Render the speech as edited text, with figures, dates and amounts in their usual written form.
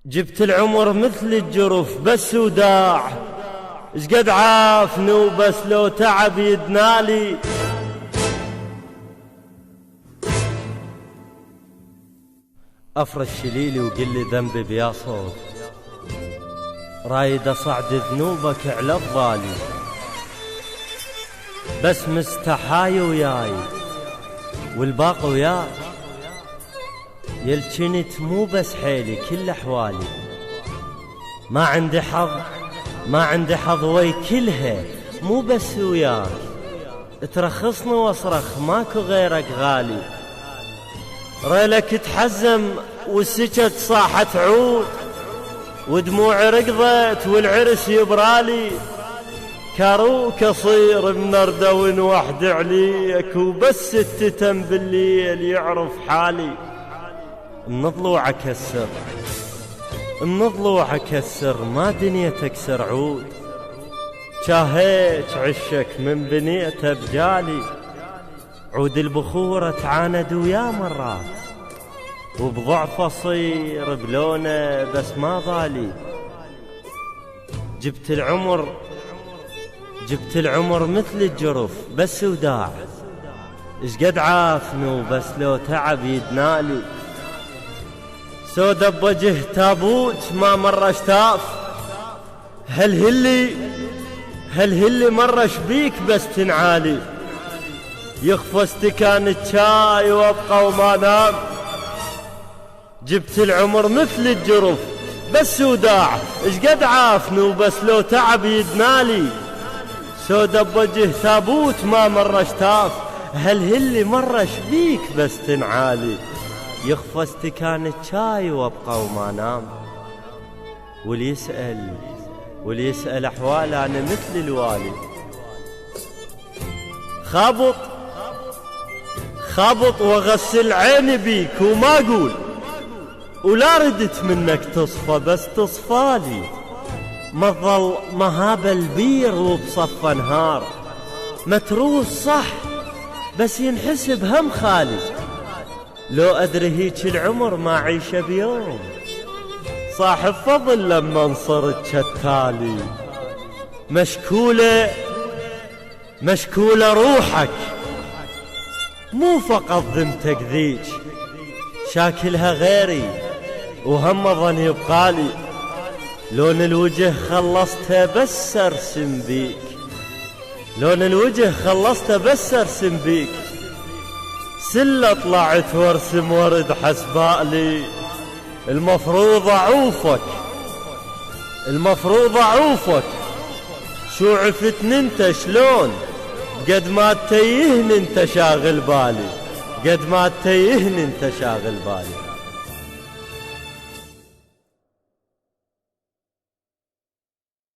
جبت العمر مثل الجرف بس وداع، شقد عافني وبس لو تعب يدنالي. افرش شليلي وقل لي ذنبي بيا صوت، رايد اصعد ذنوبك على الضالي، بس مستحاي وياي والباقي وياك، يلجنت مو بس حيلي كل احوالي، ما عندي حظ وي كلها مو بس وياك، ترخصني واصرخ ماكو غيرك غالي، ريلك تحزم والسكت صاحت عود، ودموعي رقضت والعرس يبرالي، كاروك اصير منردون وحد عليك، وبس التتم بالليل يعرف حالي. النضلوع اكسر ما دنيا تكسر عود، شاهيت عشك من بنيته بجالي، عود البخورة تعاند ويا مرات، وبضعف اصير بلونه بس ما ضالي. جبت العمر مثل الجرف بس وداع، شقد عافني وبس لو تعب يدنالي، سودا بوجه تابوت ما مر اشتاف، هل هلي مر شبيك بس تنعالي، يخفى استكان الشاي وابقى وما نام. جبت العمر مثل الجرف بس وداع، شقد عافني وبس لو تعب يدنالي، سودا بوجه تابوت ما مر اشتاف، هل مر شبيك بس تنعالي، يخفى استكان الشاي وابقى وما نام. واللي يسأل احوال انا مثل الوالي، خابط واغسل عيني بيك وما اقول، ولا ردت منك تصفى بس تصفالي، ما تظل مهاب البير وبصف نهار، متروس صح بس ينحسب هم خالي، لو أدري هيك العمر ما عيشه بيوم، صاحب فضل لما صرت شتالي. مشكولة روحك مو فقط ذمتك ذيك، شاكلها غيري وهم ظن يبقالي، لون الوجه خلصتها بس ارسم بيك، سلة طلعت وارسم ورد حسبالي، المفروض اعوفك، شو عفتني انت شلون، قد ما تتيهني انت شاغل بالي.